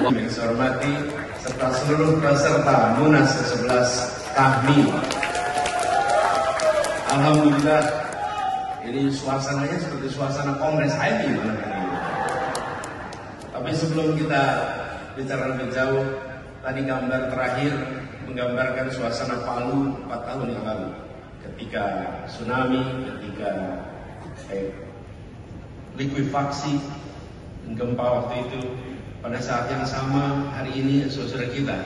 Yang saya hormati serta seluruh peserta Munas ke-11 KAHMI. Alhamdulillah, ini suasananya seperti suasana Kongres HMI. Tapi sebelum kita bicara lebih jauh, tadi gambar terakhir menggambarkan suasana Palu 4 tahun yang lalu, ketika tsunami, ketika likuifaksi dan gempa waktu itu. Pada saat yang sama, hari ini saudara kita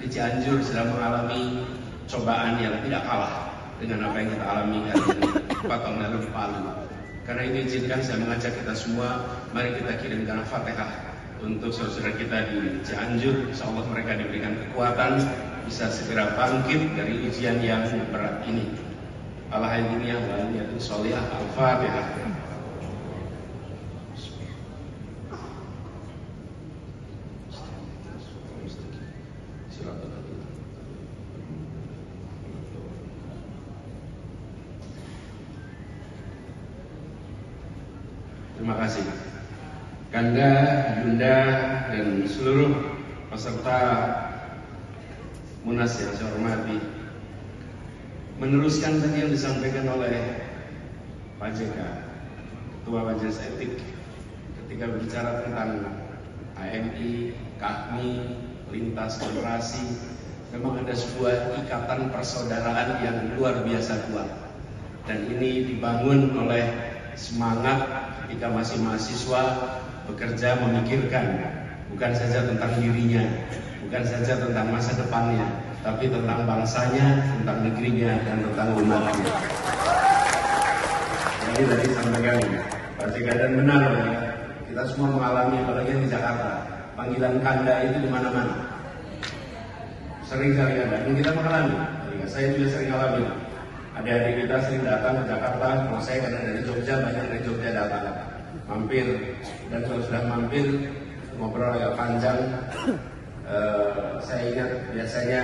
di Cianjur sedang mengalami cobaan yang tidak kalah dengan apa yang kita alami hari ini 4 tahun lalu di Palu. Karena itu izinkan saya mengajak kita semua, mari kita kirimkan Fatihah untuk saudara kita di Cianjur. Insya Allah mereka diberikan kekuatan, bisa segera bangkit dari ujian yang berat ini. Alhamdulillah wa niyatul sholihah. Al-Fatihah. Terima kasih Kanda, Yunda, dan seluruh peserta Munas yang saya hormati. Meneruskan tadi yang disampaikan oleh Pak JK, Ketua Majelis Etik, ketika berbicara tentang HMI, KAHMI, lintas generasi, memang ada sebuah ikatan persaudaraan yang luar biasa kuat. Dan ini dibangun oleh semangat ketika masih mahasiswa bekerja memikirkan bukan saja tentang dirinya, bukan saja tentang masa depannya, tapi tentang bangsanya, tentang negerinya, dan tentang umatnya. Jadi tadi sampaikan Pak JK, dan benar ya, kita semua mengalami, apalagi di Jakarta, panggilan Kanda itu di mana-mana. Sering kali ada, dan kita mengalami. Saya juga sering alami. Adik-adik kita sering datang ke Jakarta, kalau saya karena dari Jogja, banyak dari Jogja datang, mampir, dan kalau sudah mampir, ngobrol agak panjang. Saya ingat biasanya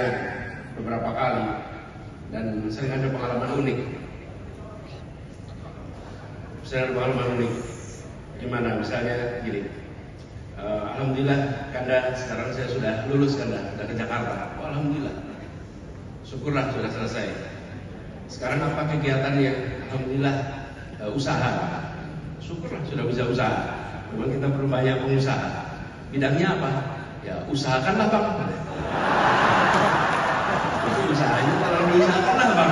beberapa kali, dan sering ada pengalaman unik. Gimana? Misalnya gini, alhamdulillah Kanda, sekarang saya sudah lulus Kanda, sudah ke Jakarta. Oh, alhamdulillah, syukurlah sudah selesai. Sekarang apa kegiatannya? Alhamdulillah, usaha. Syukurlah sudah bisa usaha. Memang kita perlu banyak pengusaha. Bidangnya apa? Ya usahakanlah Bang. Itu usahanya kalau diusahakanlah Bang.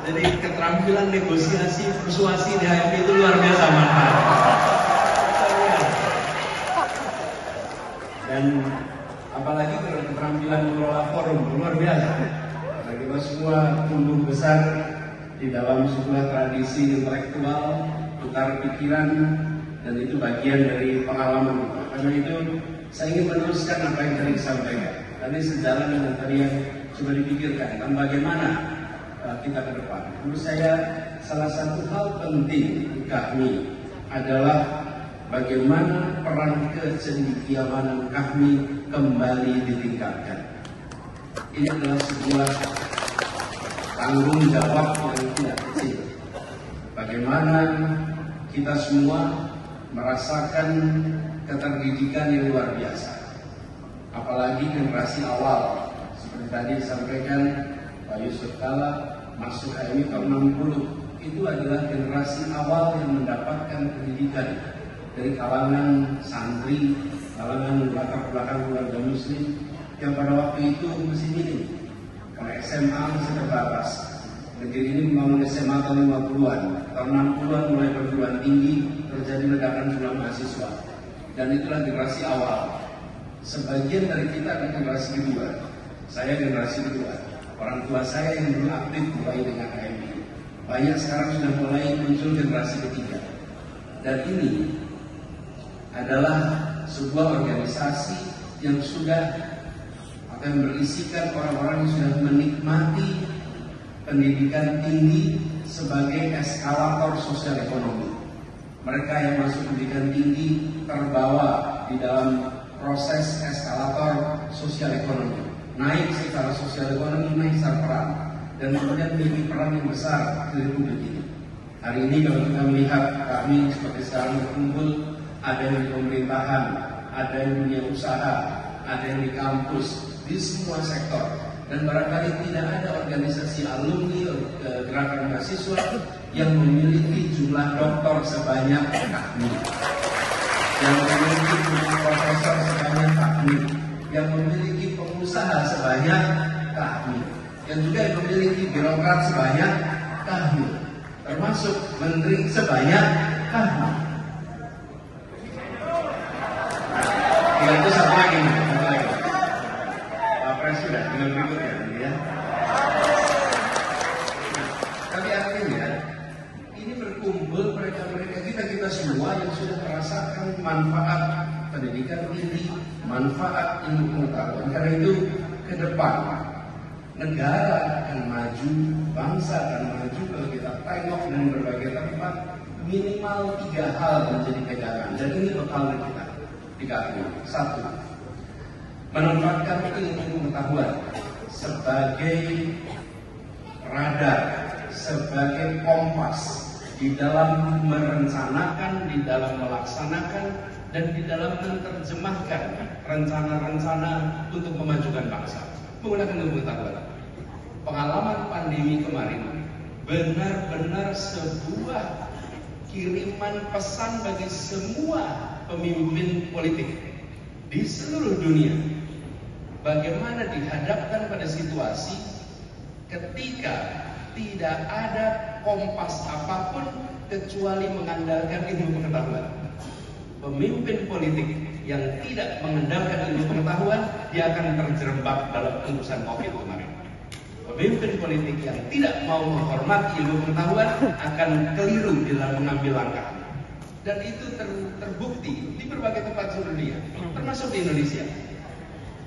Jadi keterampilan negosiasi, persuasi di HMI itu luar biasa manfaat. Dan apalagi kalau keterampilan mengelola forum luar biasa. Nah, kita semua tumbuh besar di dalam sebuah tradisi intelektual, tukar pikiran, dan itu bagian dari pengalaman. Karena itu saya ingin meneruskan apa yang tadi disampaikan. Tadi sejalan dengan tadi yang coba dipikirkan tentang bagaimana kita ke depan. Menurut saya salah satu hal penting di KAHMI adalah bagaimana peran kecendekiawanan KAHMI kembali ditingkatkan. Ini adalah sebuah tanggung jawab yang tidak kecil. Bagaimana kita semua merasakan keterdidikan yang luar biasa. Apalagi generasi awal, seperti tadi disampaikan Pak Yusuf Kala, masuk HMI tahun 60, itu adalah generasi awal yang mendapatkan pendidikan dari kalangan santri, kalangan latar keluarga muslim yang pada waktu itu masih minim. Karena SMA masih terbatas. Negeri ini membangun SMA tahun 50-an. Tahun 60-an mulai perguruan tinggi, terjadi ledakan jumlah mahasiswa. Dan itulah generasi awal. Sebagian dari kita adalah generasi kedua. Saya generasi kedua. Orang tua saya yang dulu aktif mulai dengan HMI. Banyak sekarang sudah mulai muncul generasi ketiga. Dan ini adalah sebuah organisasi yang sudah akan berisikan orang-orang yang sudah menikmati pendidikan tinggi sebagai eskalator sosial ekonomi. Mereka yang masuk pendidikan tinggi terbawa di dalam proses eskalator sosial ekonomi, naik secara sosial ekonomi, naik secara peran, dan kemudian memiliki peran yang besar di Republik ini. Hari ini kalau kita melihat kami seperti sekarang berkumpul, ada yang di pemerintahan, ada yang punya usaha, ada yang di kampus, di semua sektor. Dan barangkali tidak ada organisasi alumni gerakan mahasiswa yang memiliki jumlah doktor sebanyak kami, yang memiliki jumlah profesor sebanyak kami, yang memiliki pengusaha sebanyak kami, yang juga memiliki birokrat sebanyak kami, termasuk menteri sebanyak kami. Tinggal itu satu lagi, Pak Pres sudah tinggal berikutnya, ya. Tapi artinya ini berkumpul mereka-mereka kita semua yang sudah merasakan manfaat pendidikan ini, manfaat ilmu pengetahuan. Karena itu ke depan negara akan maju, bangsa akan maju kalau kita tengok dari berbagai tempat. Minimal 3 hal menjadi pegangan, dan ini bekal kita di KPU. 1. Memanfaatkan ilmu pengetahuan sebagai radar, sebagai kompas di dalam merencanakan, di dalam melaksanakan, dan di dalam menerjemahkan rencana-rencana untuk memajukan bangsa menggunakan ilmu pengetahuan. Pengalaman pandemi kemarin benar-benar sebuah kiriman pesan bagi semua pemimpin politik di seluruh dunia. Bagaimana dihadapkan pada situasi ketika tidak ada kompas apapun kecuali mengandalkan ilmu pengetahuan. Pemimpin politik yang tidak mengandalkan ilmu pengetahuan, dia akan terjerembab dalam urusan COVID kemarin. Pemimpin politik yang tidak mau menghormati ilmu pengetahuan akan keliru dalam mengambil langkah. Dan itu terbukti di berbagai tempat seluruh dunia, termasuk di Indonesia.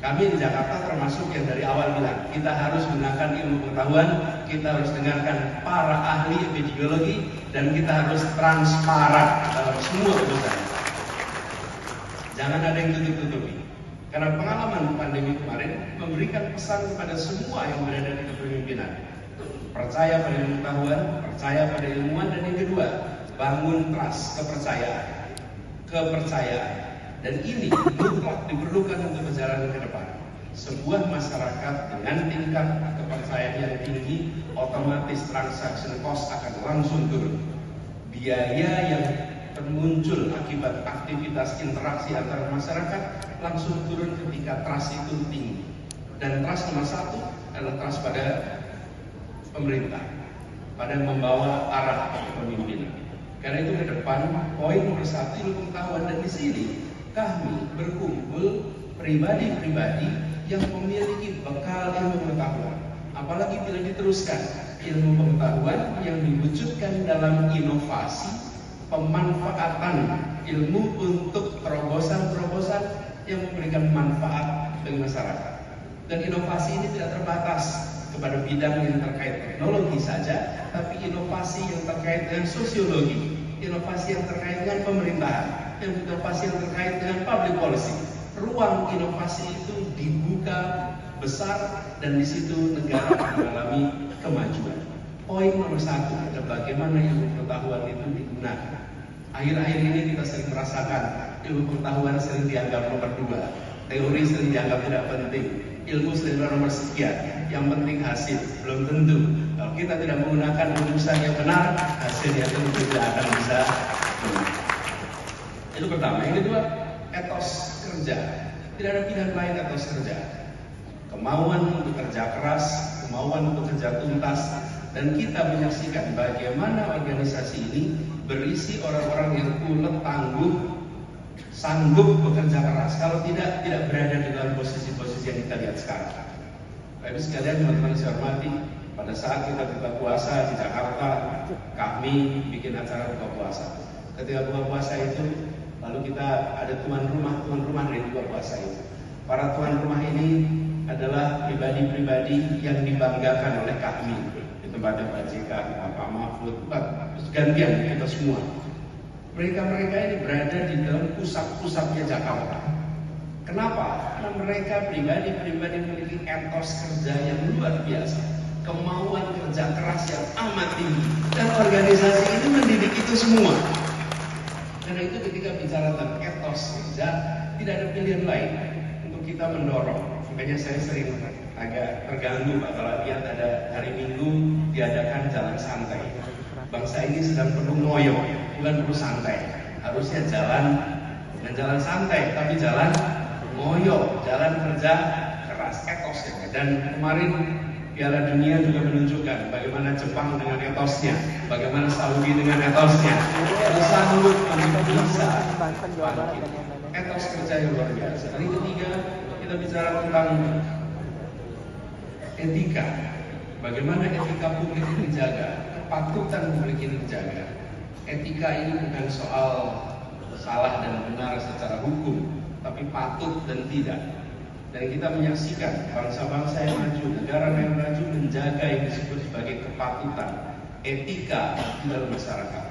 Kami di Jakarta termasuk yang dari awal bilang, kita harus menggunakan ilmu pengetahuan, kita harus dengarkan para ahli epidemiologi, dan kita harus transparan dalam semua urusan. Jangan ada yang tutup-tutupi. Karena pengalaman pandemi kemarin memberikan pesan kepada semua yang berada di kepemimpinan. Percaya pada ilmu pengetahuan, percaya pada ilmuwan, dan yang kedua, bangun trust, kepercayaan. Dan ini mutlak diperlukan untuk berjalan ke depan. Sebuah masyarakat dengan tingkat kepercayaan yang tinggi, otomatis transaction cost akan langsung turun. Biaya yang muncul akibat aktivitas interaksi antara masyarakat langsung turun ketika trust itu tinggi. Dan trust nomor 1 adalah trust pada pemerintah, pada membawa arah kepemimpinan. Karena itu ke depan poin nomor 1 ilmu pengetahuan, dan di sini kami berkumpul pribadi-pribadi yang memiliki bekal ilmu pengetahuan. Apalagi bila diteruskan ilmu pengetahuan yang diwujudkan dalam inovasi, pemanfaatan ilmu untuk terobosan-terobosan yang memberikan manfaat bagi masyarakat. Dan inovasi ini tidak terbatas kepada bidang yang terkait teknologi saja, tapi inovasi yang terkait dengan sosiologi, inovasi yang terkait dengan pemerintahan, inovasi yang terkait dengan public policy. Ruang inovasi itu dibuka besar, dan di situ negara mengalami kemajuan. Poin nomor 1 adalah bagaimana ilmu pengetahuan itu digunakan. Akhir-akhir ini kita sering merasakan ilmu pengetahuan sering dianggap nomor 2, teori sering dianggap tidak penting, ilmu sering nomor sekian, yang penting hasil. Belum tentu. Kalau kita tidak menggunakan rumusan yang benar, hasilnya tentu tidak akan bisa. Itu pertama. Yang kedua, etos kerja. Tidak ada pilihan lain etos kerja. Kemauan untuk kerja keras, kemauan untuk kerja tuntas. Dan kita menyaksikan bagaimana organisasi ini berisi orang-orang yang ulet, tangguh, sanggup bekerja keras. Kalau tidak berada di dalam posisi-posisi yang kita lihat sekarang. Bapak Ibu sekalian, teman-teman saya hormati, pada saat kita buka puasa di Jakarta, kami bikin acara buka puasa. Ketika buka puasa itu, lalu kita ada tuan rumah dari buka puasa itu. Para tuan rumah ini adalah pribadi-pribadi yang dibanggakan oleh kami. Tempatnya Pak JK, Pak Mahfud, gantian kita semua. Mereka ini berada di dalam pusat-pusatnya Jakarta. Kenapa? Karena mereka pribadi-pribadi memiliki etos kerja yang luar biasa, kemauan kerja keras yang amat tinggi, dan organisasi ini mendidik itu semua. Karena itu ketika bicara tentang sadar, tidak ada pilihan lain untuk kita mendorong. Makanya saya sering agak terganggu Pak kalau lihat ada hari Minggu diadakan jalan santai. Bangsa ini sedang perlu ngoyo, bukan perlu santai. Harusnya jalan santai, tapi jalan ngoyo, jalan kerja keras, etos ya. Dan kemarin Piala Dunia juga menunjukkan bagaimana Jepang dengan etosnya, bagaimana Saudi dengan etosnya. Sanggup untuk bisa bangkit. Etos kerja yang luar biasa. Yang ketiga, kita bicara tentang etika. Bagaimana etika publik ini dijaga, kepatutan publik ini dijaga. Etika ini bukan soal salah dan benar secara hukum, tapi patut dan tidak. Dan kita menyaksikan bangsa-bangsa yang maju, negara yang maju menjaga yang disebut sebagai kepatutan, etika di dalam masyarakat.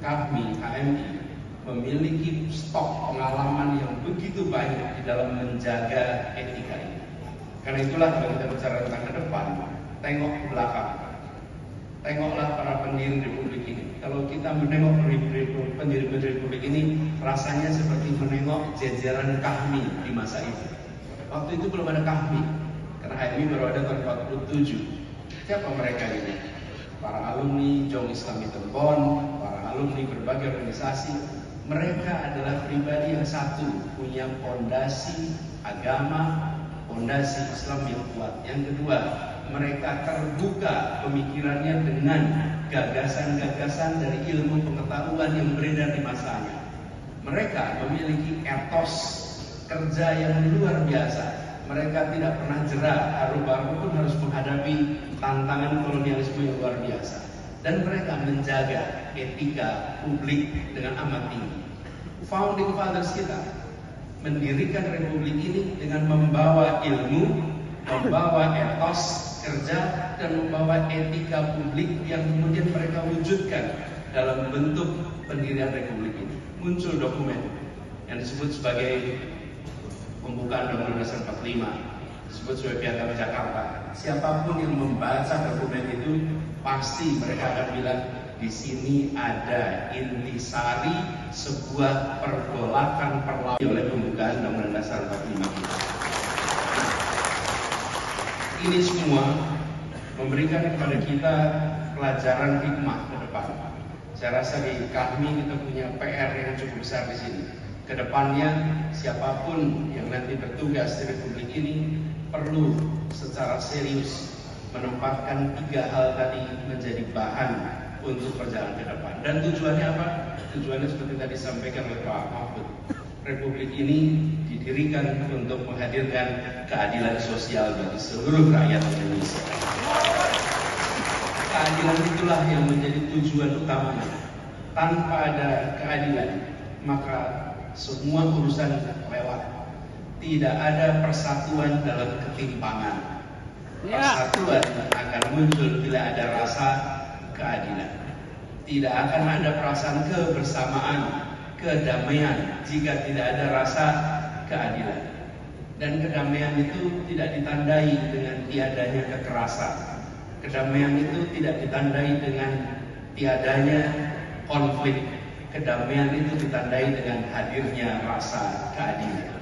Kami, HMI, memiliki stok pengalaman yang begitu banyak di dalam menjaga etika ini. Karena itulah kalau kita bicara tentang ke depan, tengok ke belakang. Tengoklah para pendiri republik ini. Kalau kita menengok pendiri-pendiri republik ini, rasanya seperti menengok jajaran Kahmi di masa itu. Waktu itu belum ada Kahmi, karena HMI baru ada tahun 47. Siapa mereka ini? Para alumni Jong Islami Tempon, para alumni berbagai organisasi. Mereka adalah pribadi yang satu, punya fondasi agama, fondasi Islam yang kuat. Yang kedua, mereka terbuka pemikirannya dengan gagasan-gagasan dari ilmu pengetahuan yang beredar di masanya. Mereka memiliki etos kerja yang luar biasa. Mereka tidak pernah jera, baru-baru pun harus menghadapi tantangan kolonialisme yang luar biasa. Dan mereka menjaga etika publik dengan amat tinggi. Founding fathers kita mendirikan republik ini dengan membawa ilmu, membawa etos kerja, dan membawa etika publik yang kemudian mereka wujudkan dalam bentuk pendirian republik ini. Muncul dokumen yang disebut sebagai pembukaan Undang-Undang Dasar 45, disebut sebagai Piagam Jakarta. Siapapun yang membaca dokumen itu pasti mereka akan bilang di sini ada intisari sebuah pergolakan perlawanan oleh pembukaan Undang-Undang Dasar 45 kita. Ini semua memberikan kepada kita pelajaran hikmah ke depan. Saya rasa di kami kita punya PR yang cukup besar di sini. Kedepannya siapapun yang nanti bertugas di republik ini perlu secara serius menempatkan 3 hal tadi menjadi bahan untuk perjalanan ke depan. Dan tujuannya apa? Tujuannya seperti tadi disampaikan oleh Pak Mahfud. Republik ini didirikan untuk menghadirkan keadilan sosial bagi seluruh rakyat Indonesia. Keadilan itulah yang menjadi tujuan utamanya. Tanpa ada keadilan, maka semua urusan lewat. Tidak ada persatuan dalam ketimpangan. Persatuan akan muncul bila ada rasa keadilan. Tidak akan ada perasaan kebersamaan, kedamaian jika tidak ada rasa keadilan. Dan kedamaian itu tidak ditandai dengan tiadanya kekerasan. Kedamaian itu tidak ditandai dengan tiadanya konflik. Kedamaian itu ditandai dengan hadirnya rasa keadilan.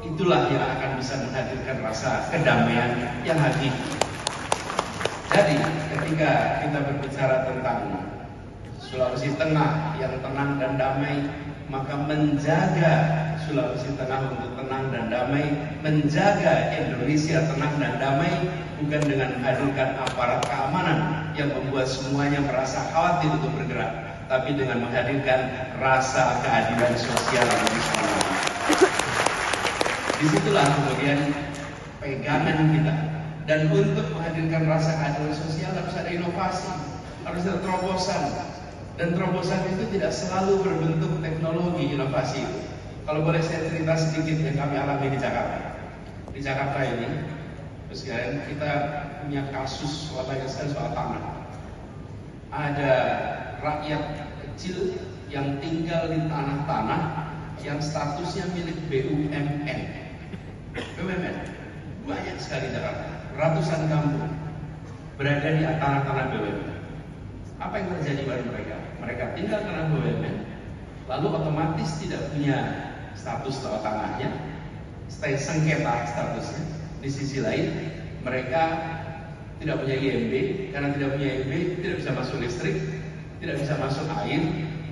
Itulah yang akan bisa menghadirkan rasa kedamaian yang hakiki. Jadi ketika kita berbicara tentang Sulawesi Tengah yang tenang dan damai, maka menjaga Sulawesi Tengah untuk tenang dan damai, menjaga Indonesia tenang dan damai, bukan dengan menghadirkan aparat keamanan yang membuat semuanya merasa khawatir untuk bergerak, tapi dengan menghadirkan rasa keadilan sosial bagi semuanya. Disitulah kemudian pegangan kita. Dan untuk menghadirkan rasa keadilan sosial harus ada inovasi, harus ada terobosan. Dan terobosan itu tidak selalu berbentuk teknologi inovasi itu. Kalau boleh saya cerita sedikit yang kami alami di Jakarta. Di Jakarta ini, sekalian kita punya kasus banyak sekali soal tanah. Ada rakyat kecil yang tinggal di tanah-tanah yang statusnya milik BUMN. BUMN banyak sekali di Jakarta, ratusan kampung berada di tanah-tanah BUMN. Apa yang terjadi pada mereka? Mereka tinggal tanah BUMN, lalu otomatis tidak punya status tanahnya, sengketa statusnya. Di sisi lain, mereka tidak punya IMB, karena tidak punya IMB tidak bisa masuk listrik, tidak bisa masuk air,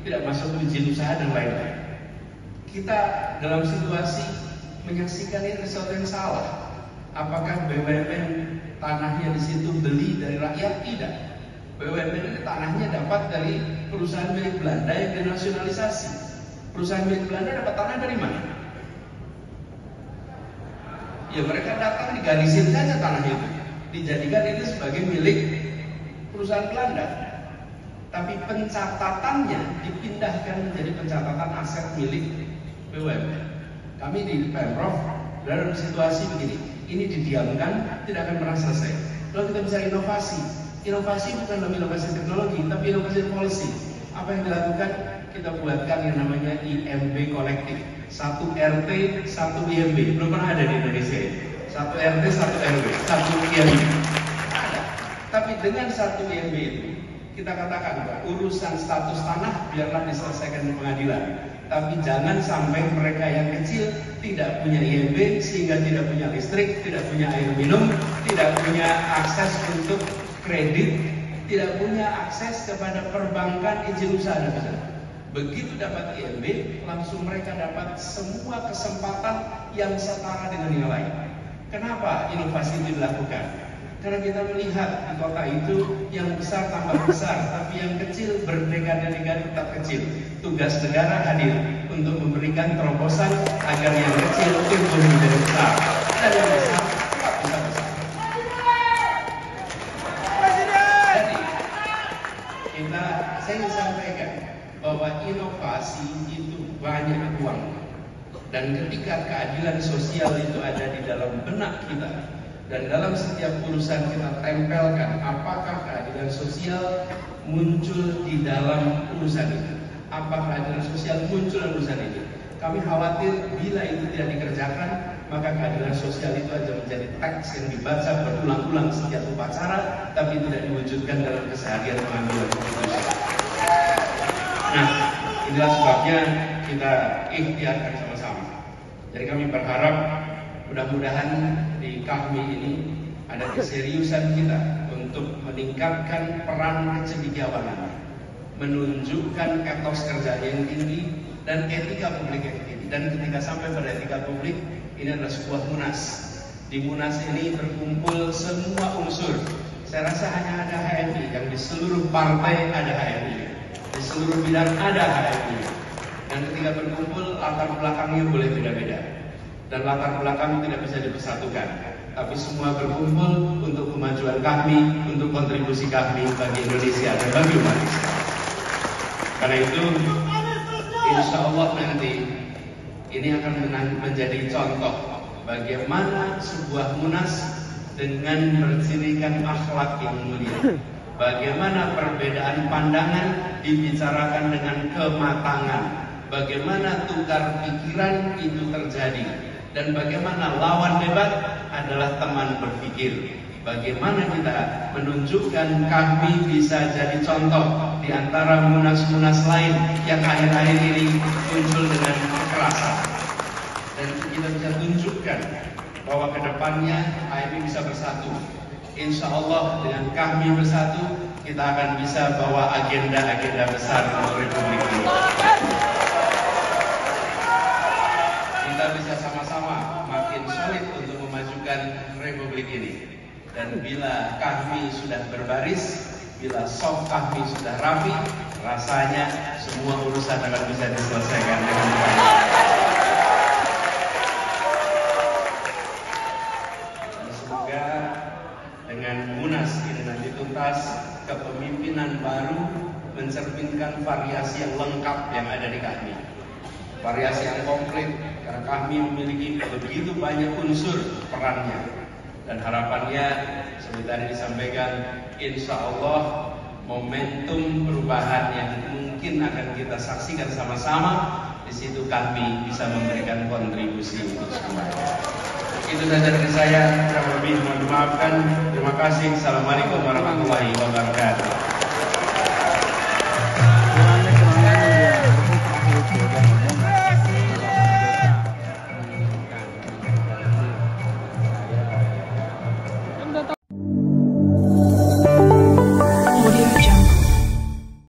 tidak masuk izin usaha dan lain-lain. Kita dalam situasi menyaksikan ini sesuatu yang salah. Apakah BUMN tanahnya di situ beli dari rakyat? Tidak. BUMN ini tanahnya dapat dari perusahaan milik Belanda yang dinasionalisasi. Perusahaan milik Belanda dapat tanah dari mana? Ya mereka datang digarisin saja tanah itu, dijadikan itu sebagai milik perusahaan Belanda. Tapi pencatatannya dipindahkan menjadi pencatatan aset milik BUMN. Kami di Pemprov dalam situasi begini, ini didiamkan tidak akan pernah selesai. Kalau kita bisa inovasi bukan dalam inovasi teknologi, tapi inovasi policy. Apa yang dilakukan? Kita buatkan yang namanya IMB kolektif. 1 RT, 1 IMB. Belum pernah ada di Indonesia. 1 RT, 1 RW, 1 IMB. Ada. Tapi dengan 1 IMB itu, kita katakan bahwa urusan status tanah biarlah diselesaikan di pengadilan. Tapi jangan sampai mereka yang kecil tidak punya IMB sehingga tidak punya listrik, tidak punya air minum, tidak punya akses untuk kredit, tidak punya akses kepada perbankan izin usaha dan lain-lain. Begitu dapat IMB, langsung mereka dapat semua kesempatan yang setara dengan yang lain. Kenapa inovasi itu dilakukan? Karena kita melihat di kota itu yang besar tambah besar, tapi yang kecil berdekade-dekade tetap kecil. Tugas negara hadir untuk memberikan terobosan agar yang kecil tumbuh menjadi besar dan yang besar tetap bisa besar. Jadi saya ingin sampaikan bahwa inovasi itu banyak uang, dan ketika keadilan sosial itu ada di dalam benak kita dan dalam setiap urusan kita tempelkan apakah keadilan sosial muncul di dalam urusan itu, apakah keadilan sosial muncul dalam urusan itu. Kami khawatir bila itu tidak dikerjakan, maka keadilan sosial itu aja menjadi teks yang dibaca berulang-ulang setiap upacara tapi tidak diwujudkan dalam keseharian pengambilan keputusan. Nah, inilah sebabnya kita ikhtiarkan sama-sama. Jadi kami berharap mudah-mudahan di KAHMI ini ada keseriusan kita untuk meningkatkan peran kecendekiawanan, menunjukkan etos kerja yang tinggi dan etika publik yang tinggi. Dan ketika sampai pada etika publik, ini adalah sebuah munas. Di munas ini berkumpul semua unsur. Saya rasa hanya ada HMI, yang di seluruh partai ada HMI. Di seluruh bidang ada HMI. Dan ketika berkumpul, latar belakangnya boleh beda-beda. Dan latar belakang tidak bisa dipersatukan. Tapi semua berkumpul untuk kemajuan kami, untuk kontribusi kami bagi Indonesia dan bagi umat Islam. Karena itu, insya Allah nanti ini akan menjadi contoh bagaimana sebuah munas dengan bercirikan akhlak yang mulia. Bagaimana perbedaan pandangan dibicarakan dengan kematangan. Bagaimana tukar pikiran itu terjadi. Dan bagaimana lawan debat adalah teman berpikir. Bagaimana kita menunjukkan kami bisa jadi contoh di antara munas-munas lain yang akhir-akhir ini muncul dengan kekerasan. Dan kita bisa tunjukkan bahwa kedepannya HMI bisa bersatu. Insya Allah dengan kami bersatu, kita akan bisa bawa agenda-agenda besar untuk Republik ini. Kita bisa sama-sama makin solid untuk memajukan Republik ini. Dan bila kami sudah berbaris, bila sop kami sudah rapi, rasanya semua urusan akan bisa diselesaikan dengan baik. Semoga dengan munas ini nanti tuntas, kepemimpinan baru mencerminkan variasi yang lengkap yang ada di kami. Variasi yang komplit, karena kami memiliki begitu banyak unsur perannya. Dan harapannya, seperti tadi disampaikan, insya Allah momentum perubahan yang mungkin akan kita saksikan sama-sama, di situ kami bisa memberikan kontribusi untuk semuanya. Itu saja dari saya, kurang lebih mohon dimaafkan. Terima kasih. Assalamualaikum warahmatullahi wabarakatuh.